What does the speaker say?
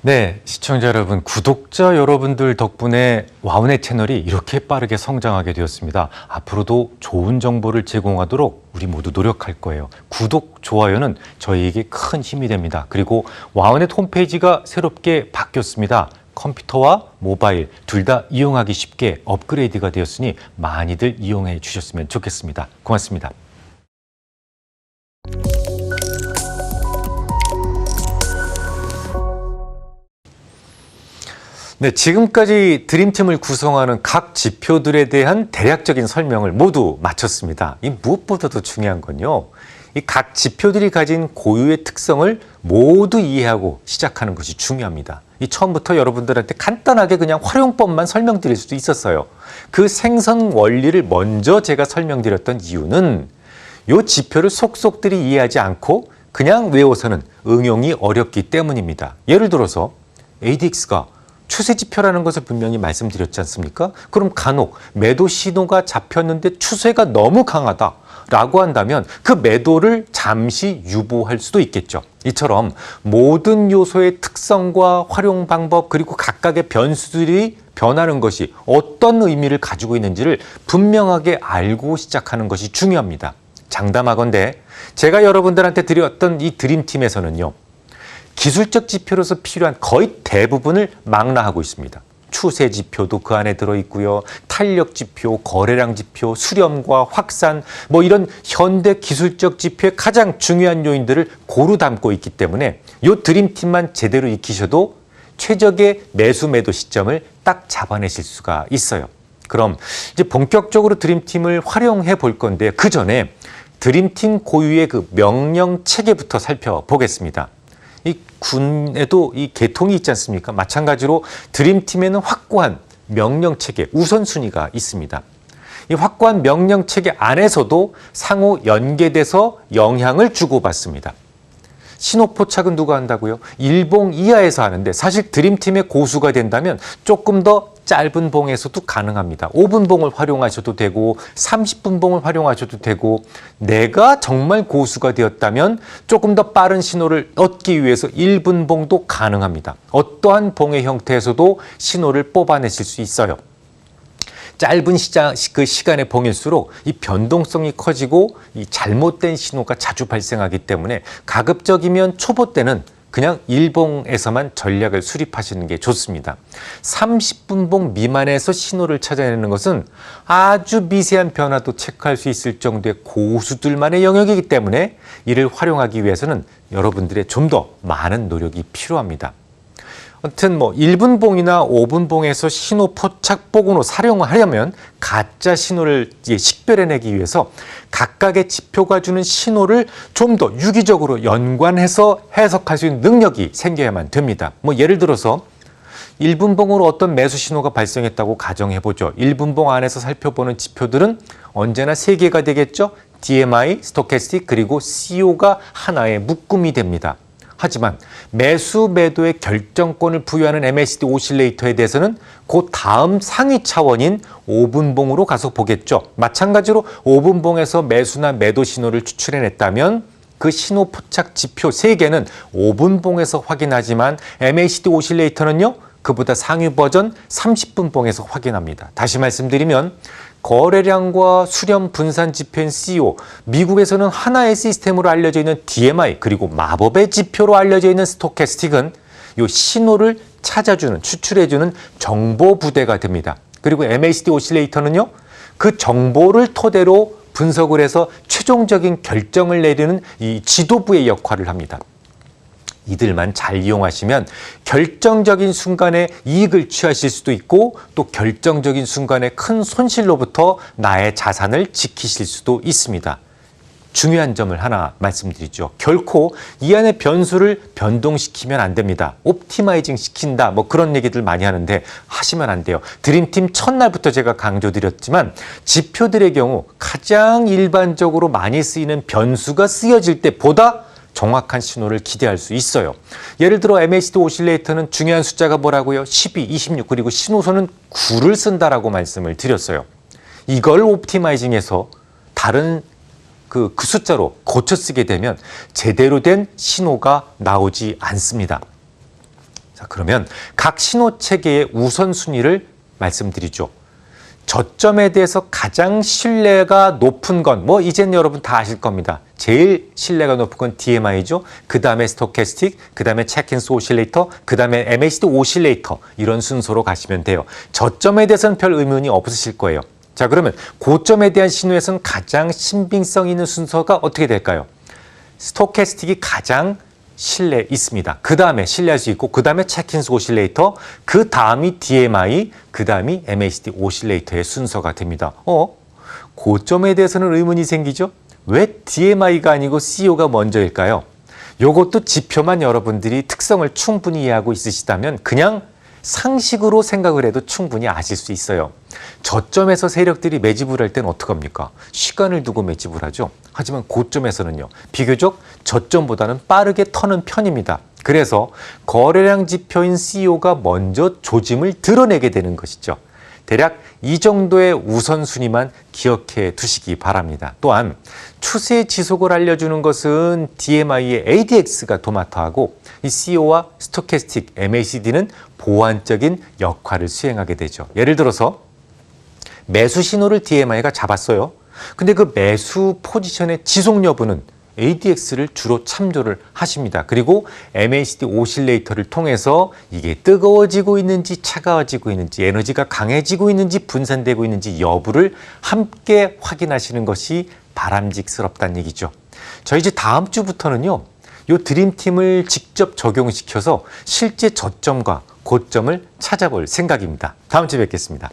네, 시청자 여러분, 구독자 여러분들 덕분에 와우넷 채널이 이렇게 빠르게 성장하게 되었습니다. 앞으로도 좋은 정보를 제공하도록 우리 모두 노력할 거예요. 구독, 좋아요는 저희에게 큰 힘이 됩니다. 그리고 와우넷 홈페이지가 새롭게 바뀌었습니다. 컴퓨터와 모바일 둘 다 이용하기 쉽게 업그레이드가 되었으니 많이들 이용해 주셨으면 좋겠습니다. 고맙습니다. 네, 지금까지 드림팀을 구성하는 각 지표들에 대한 대략적인 설명을 모두 마쳤습니다. 이 무엇보다도 중요한 건요, 이 각 지표들이 가진 고유의 특성을 모두 이해하고 시작하는 것이 중요합니다. 이 처음부터 여러분들한테 간단하게 그냥 활용법만 설명드릴 수도 있었어요. 그 생성 원리를 먼저 제가 설명드렸던 이유는 이 지표를 속속들이 이해하지 않고 그냥 외워서는 응용이 어렵기 때문입니다. 예를 들어서 ADX가 추세 지표라는 것을 분명히 말씀드렸지 않습니까? 그럼 간혹 매도 신호가 잡혔는데 추세가 너무 강하다라고 한다면 그 매도를 잠시 유보할 수도 있겠죠. 이처럼 모든 요소의 특성과 활용 방법 그리고 각각의 변수들이 변하는 것이 어떤 의미를 가지고 있는지를 분명하게 알고 시작하는 것이 중요합니다. 장담하건대 제가 여러분들한테 드렸던 이 드림팀에서는요, 기술적 지표로서 필요한 거의 대부분을 망라하고 있습니다. 추세 지표도 그 안에 들어있고요. 탄력 지표, 거래량 지표, 수렴과 확산, 이런 현대 기술적 지표의 가장 중요한 요인들을 고루 담고 있기 때문에 이 드림팀만 제대로 익히셔도 최적의 매수 매도 시점을 딱 잡아내실 수가 있어요. 그럼 이제 본격적으로 드림팀을 활용해 볼 건데 그 전에 드림팀 고유의 그 명령 체계부터 살펴보겠습니다. 이 군에도 이 계통이 있지 않습니까? 마찬가지로 드림팀에는 확고한 명령체계, 우선순위가 있습니다. 이 확고한 명령체계 안에서도 상호 연계돼서 영향을 주고받습니다. 신호포착은 누가 한다고요? 일봉 이하에서 하는데 사실 드림팀의 고수가 된다면 조금 더 짧은 봉에서도 가능합니다. 5분 봉을 활용하셔도 되고 30분 봉을 활용하셔도 되고 내가 정말 고수가 되었다면 조금 더 빠른 신호를 얻기 위해서 1분 봉도 가능합니다. 어떠한 봉의 형태에서도 신호를 뽑아내실 수 있어요. 짧은 시간의 봉일수록 이 변동성이 커지고 이 잘못된 신호가 자주 발생하기 때문에 가급적이면 초보 때는 그냥 1봉에서만 전략을 수립하시는 게 좋습니다. 30분 봉 미만에서 신호를 찾아내는 것은 아주 미세한 변화도 체크할 수 있을 정도의 고수들만의 영역이기 때문에 이를 활용하기 위해서는 여러분들의 좀 더 많은 노력이 필요합니다. 아무튼 1분 봉이나 5분 봉에서 신호 포착 복원으로 사용을 하려면 가짜 신호를 식별해내기 위해서 각각의 지표가 주는 신호를 좀 더 유기적으로 연관해서 해석할 수 있는 능력이 생겨야만 됩니다. 예를 들어서 1분 봉으로 어떤 매수 신호가 발생했다고 가정해보죠. 1분 봉 안에서 살펴보는 지표들은 언제나 3개가 되겠죠. DMI, 스토캐스틱 그리고 CO가 하나의 묶음이 됩니다. 하지만 매수 매도의 결정권을 부여하는 MACD 오실레이터에 대해서는 그 다음 상위 차원인 5분봉으로 가서 보겠죠. 마찬가지로 5분봉에서 매수나 매도 신호를 추출해냈다면 그 신호 포착 지표 3개는 5분봉에서 확인하지만 MACD 오실레이터는요, 그보다 상위 버전 30분봉에서 확인합니다. 다시 말씀드리면 거래량과 수렴 분산 지표인 CO, 미국에서는 하나의 시스템으로 알려져 있는 DMI, 그리고 마법의 지표로 알려져 있는 스토캐스틱은 이 신호를 찾아주는, 추출해주는 정보 부대가 됩니다. 그리고 MACD 오실레이터는요, 그 정보를 토대로 분석을 해서 최종적인 결정을 내리는 이 지도부의 역할을 합니다. 이들만 잘 이용하시면 결정적인 순간에 이익을 취하실 수도 있고 또 결정적인 순간에 큰 손실로부터 나의 자산을 지키실 수도 있습니다. 중요한 점을 하나 말씀드리죠. 결코 이 안의 변수를 변동시키면 안 됩니다. 옵티마이징 시킨다 그런 얘기들 많이 하는데 하시면 안 돼요. 드림팀 첫날부터 제가 강조드렸지만 지표들의 경우 가장 일반적으로 많이 쓰이는 변수가 쓰여질 때보다 정확한 신호를 기대할 수 있어요. 예를 들어 MACD 오실레이터는 중요한 숫자가 뭐라고요? 12, 26 그리고 신호선은 9를 쓴다라고 말씀을 드렸어요. 이걸 옵티마이징해서 다른 그 숫자로 고쳐 쓰게 되면 제대로 된 신호가 나오지 않습니다. 자, 그러면 각 신호 체계의 우선순위를 말씀드리죠. 저점에 대해서 가장 신뢰가 높은 건 이젠 여러분 다 아실 겁니다. 제일 신뢰가 높은 건 DMI죠. 그 다음에 스토캐스틱, 그 다음에 체크앤스 오실레이터, 그 다음에 MACD 오실레이터 이런 순서로 가시면 돼요. 저점에 대해서는 별 의문이 없으실 거예요. 자, 그러면 고점에 대한 신호에서는 가장 신빙성 있는 순서가 어떻게 될까요? 스토캐스틱이 가장 신뢰 있습니다. 그 다음에 신뢰할 수 있고, 그 다음에 체크앤스 오실레이터, 그 다음이 DMI, 그 다음이 MACD 오실레이터의 순서가 됩니다. 고점에 대해서는 의문이 생기죠? 왜 DMI가 아니고 CO가 먼저일까요? 이것도 지표만 여러분들이 특성을 충분히 이해하고 있으시다면 그냥 상식으로 생각을 해도 충분히 아실 수 있어요. 저점에서 세력들이 매집을 할 때는 어떡합니까? 시간을 두고 매집을 하죠. 하지만 고점에서는요, 비교적 저점보다는 빠르게 터는 편입니다. 그래서 거래량 지표인 CO가 먼저 조짐을 드러내게 되는 것이죠. 대략 이 정도의 우선순위만 기억해 두시기 바랍니다. 또한 추세 지속을 알려주는 것은 DMI의 ADX가 도맡아하고 이 CO와 스토캐스틱 MACD는 보완적인 역할을 수행하게 되죠. 예를 들어서 매수 신호를 DMI가 잡았어요. 근데 그 매수 포지션의 지속 여부는 ADX를 주로 참조를 하십니다. 그리고 MACD 오실레이터를 통해서 이게 뜨거워지고 있는지 차가워지고 있는지 에너지가 강해지고 있는지 분산되고 있는지 여부를 함께 확인하시는 것이 바람직스럽다는 얘기죠. 저희 이제 다음 주부터는요, 이 드림팀을 직접 적용시켜서 실제 저점과 고점을 찾아볼 생각입니다. 다음 주에 뵙겠습니다.